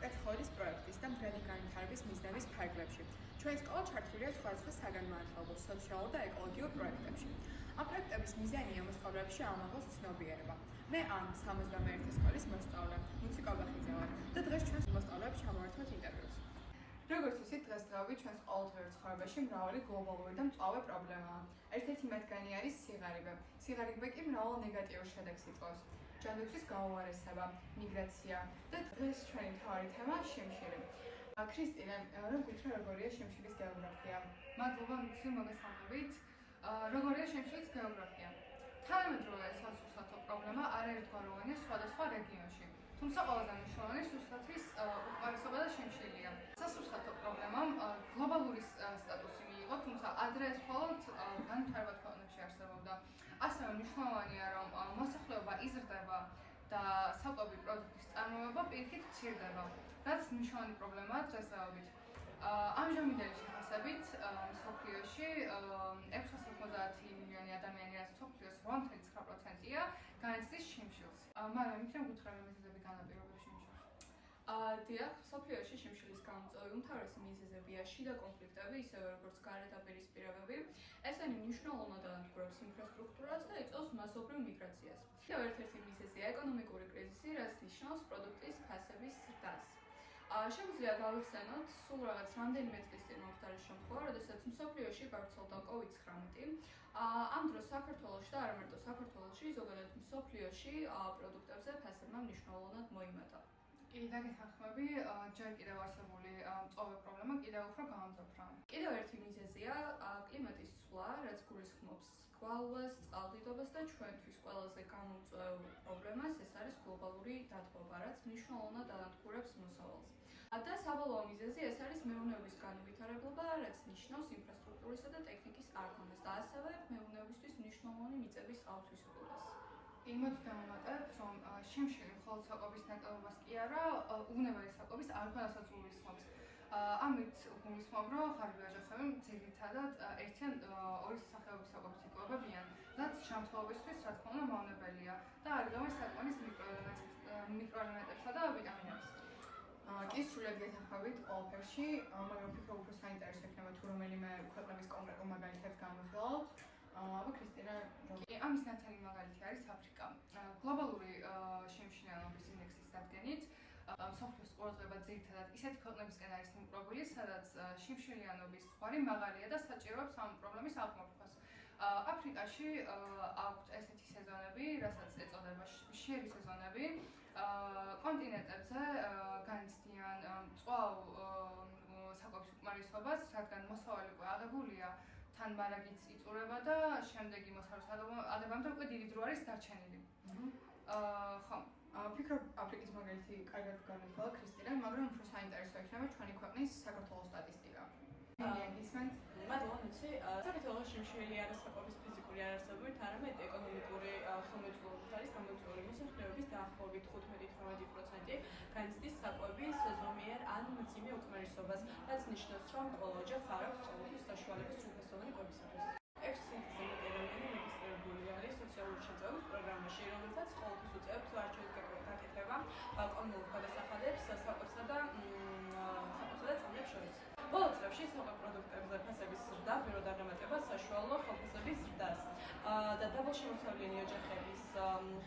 კეცხოველის პროექტის და მდგრადი განვითარების მიზნების ფარგლებში. ჩვენი სკოლა ჩართულია სხვადასხვა საგანმანათლებლო, სოციალურ და ეკოლოგიურ პროექტებში. ამ პროექტების მიზანია მოსწავლეებში აუმაღლოს ცნობიერება. მე ამ 71 სკოლის მოსწავლე, მუციკა ბახიძე ვარ და დღეს ჩვენს მოსწავლეებს ჩამოვართვათ ინტერვიუს. როგორც იცით, დღესდღეობით ჩვენს ყოველდღიურ ცხოვრებაში მრავალი გლობალური და მწვავე პრობლემაა. ერთ-ერთი მათგანი არის სიღარიბე. სიღარიბე კი მრავალ ნეგატიურ შედეგს იწვევს. ჯანდაცვის გაუარესება, მიგრაცია და დღეს ჩვენი მთავარი თემა შიმშილი. ქრისტინე, რომ გითხრა როგორია შიმშილის გეოგრაფია? მადლობა მიცი მოგესალმებით. როგორია შიმშილის გეოგრაფია? თანამედროვე სასურსათო პრობლემა არაერთგვაროვანია სხვადასხვა რეგიონში. თუმცა ყველაზე მნიშვნელოვანი სურსათის უკმარისობა და შიმშილია. სასურსათო პრობლემამ გლობალური სტატუსი მიიღო, თუმცა ადრე ეს მხოლოდ განვითარებად ქვეყნებში არსებობდა. ასევე მნიშვნელოვანია, რომ მოსახლეობა იზრდება და საკვები პროდუქტის წარმოება პირიქით მცირდება, რაც მნიშვნელოვანი პრობლემაა დღესდღეობით. ამჟამინდელი შეფასებით მსოფლიოში 690 მილიონი ადამიანი, რაც მსოფლიოს 8.9%-ია, განიცდის შიმშილს. მაგრამ იმითი გითხრა მიზეზები განაპირობებს შიმშილს. დიახ, მსოფლიოში შიმშილის გამოწვევი უმთავრესი მიზეზებია შიდა კონფლიქტები, ისევე როგორც გარედაპირისპირებები. ესენი მნიშვნელოვნად ანადგურებს ინფრასტრუქტურას და იწვევს მასობრივ მიგრაციას. კიდევ ერთ-ერთი მიზეზია ეკონომიკური კრიზისი, რაც ნიშნავს პროდუქტის ფასების ზრდას. შეგვიძლია გავიხსენოთ სულ რაღაც რამდენიმე წლის წინ მომხდარი შემთხვევა, როდესაც მსოფლიოში გავრცელდა COVID-19. ამ დროს საქართველოში და არა მარტო საქართველოში, ზოგადად მსოფლიოში პროდუქტებზე ფასებმა მნიშვნელოვნად მოიმატა. კი, დაგეხმები, ჯერ კიდევ არსებული მწვავე პრობლემა კიდევ უფრო გაამძაფრა. კიდევ ერთი მიზეზია კლიმატის ცვლა, რაც გულისხმობს გვალვას, წყალდიდობას და ჩვენთვის ყველაზე გამოწვევ პრობლემას, ეს არის გლობალური დათბობა, რაც მნიშვნელოვნად ანადგურებს მოსავალს. და საბოლოო მიზეზი ეს არის მეურნეობის განვითარება, რაც ნიშნავს ინფრასტრუქტურისა და ტექნიკის არქონას და ასევე მეურნეობისთვის მნიშვნელოვანი მიწების ავთვისებობას. იმათ დავამატებ, რომ შიმშილი მხოლოდ საკვების ნაკლებობას კი არა, უბნებელი საკვების არქონასაც გულისხმობს. ამით გულისხმობ, რომ ღარიბი ოჯახები ძირითადად ერთი ან ორი სახეობის საკვებით იკვებებიან, რაც შემთხვევებისთვის, რა თქმა უნდა, მავნებელია და არიგავენ საკმარის მიკროელემენტებსა და ვიტამინებს. კი, სრულად გეთანხმებით ყველაფერში, მაგრამ ვფიქრობ, უფრო საინტერესო იქნება თუ რომელიმე ქვეყნების კონკრეტულ მაგალითებს გამოვიხილავთ. ქრისტინა, ამის ნათელი მაგალითი არის აფრიკა. გლობალური შიმშილიანობის ინდექსის დადგენით მსოფლიოს ყურადღება ძირითადად ისეთი ქვეყნებისკენ არის მოპყრობილი, სადაც შიმშილიანობის ზღვარი მაღალია და საჭიროებს ამ პრობლემის აღმოფხვას. აფრიკაში აქვთ ესეთი სეზონები, რასაც ეწოდება შერი სეზონები. კონტინენტებზე განიცდიან მწვავ საკვების უკმარისობას, რადგან მოსავალი უკვე აღებულია, თან მარაგიც იწურება და შემდეგი მოსავლის ადებამდე უკვე დიდი დრო არის დარჩენილი. ხო. ვფიქრობ, აფრიკის მაგალითი კარგად განვიხილავ ქრისტინე, მაგრამ უფრო საინტერესო იქნება ჩვენი ქვეყნის საქართველოს სტატისტიკა. მადლობა მიცი. საქართველოს შიმშილი არა საკვების ფიზიკური არარსებობით, არამედ ეკონომიკური ხელმოწყობით არის გამოწვეული. მოსახლეობის დაახლოებით 15-18% განიცდის საკვების ზომიერ ან მძიმე უკმარისობას, რაც ნიშნავს, რომ ყოველ ოჯახს არ აქვს ყოველთვის საშუალება სრულფასოვანი კვებისათვის. 6%-ზე მეტი ადამიანი რეგისტრირებული არის სოციალური შეწევების პროგრამაში, რომელთაც ყოველთვის უწევთ არჩევის გაკეთება კომუნალურ გადასახადებს საკვებსა და წამლებს შორის. ბოლო წლებში საკვებ პროდუქტებზე ფასების ზრდა პირად აღემატება საშუალო ხელფასების ზრდას და დაბალშემოსავლიანი ოჯახების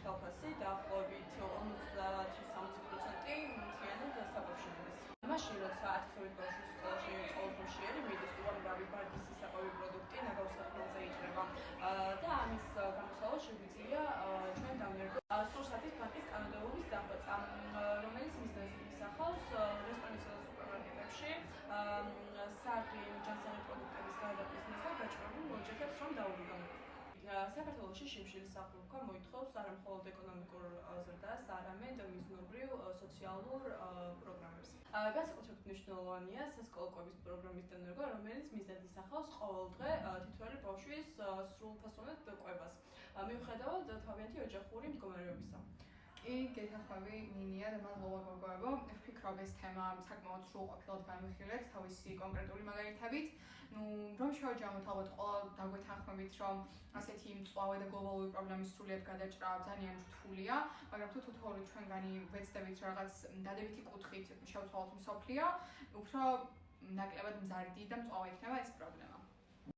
ხელფასი დაახლოებით 50-60% მთლიანად საკვებში მიდის. მაშინ, როცა 10 ბავშვის სკოლაში ყოველდღიურად მიდის უამრავი ბარგის საკვები პროდუქტი ნაგავსახმელზე იჭრება და ამის გამოსავალ შეგვიძლია ჩვენ დავნერგოთ სურსათის ბანკის კანონმდებლობის დახვეწა, რომელიც მიზნებს ისახავს რესტორანებსა და სუპერმარკეტებში სარკი ჯანსაღი პროდუქტების გადაყიდვასა და გაჭირებულ ოჯახებს რომ დაუბრუნონ. საქართველოში შიმშილის საფრთხე მოითხოვს არა მხოლოდ ეკონომიკურ ზრდას, არამედ მიზნობრივ სოციალურ პროგრამებს. განსაკუთრებით მნიშვნელოვანია სასკოლო კვების პროგრამის დანერგვა, რომელიც მიზნად ისახავს ყოველდღე თითოეული ბავშვის სრულფასოვნად კვებას, მიუხედავად თავიანთი ოჯახური მდგომარეობისა. კი, გეთანხმები ნინია და მადლობა გოგოებო. ვფიქრობ, ვფიქრობ ეს თემა საკმაოდ სრულყოფილად განვიხილეთ თავისი კონკრეტული მაგალითებით. რომ შევაჯამოთ ალბათ ყველა დაგვეთანხმებით, რომ ასეთი მწვავე და გლობალური პრობლემის სრულიად გადაჭრა ძალიან რთულია, მაგრამ თუ თითოეული ჩვენგანი ვეცდებით რაღაც დადებითი კუთხით შევცვალოთ მსოფლიო, უფრო ნაკლებად მზარდი და მწვავე იქნება ეს პრობლემა.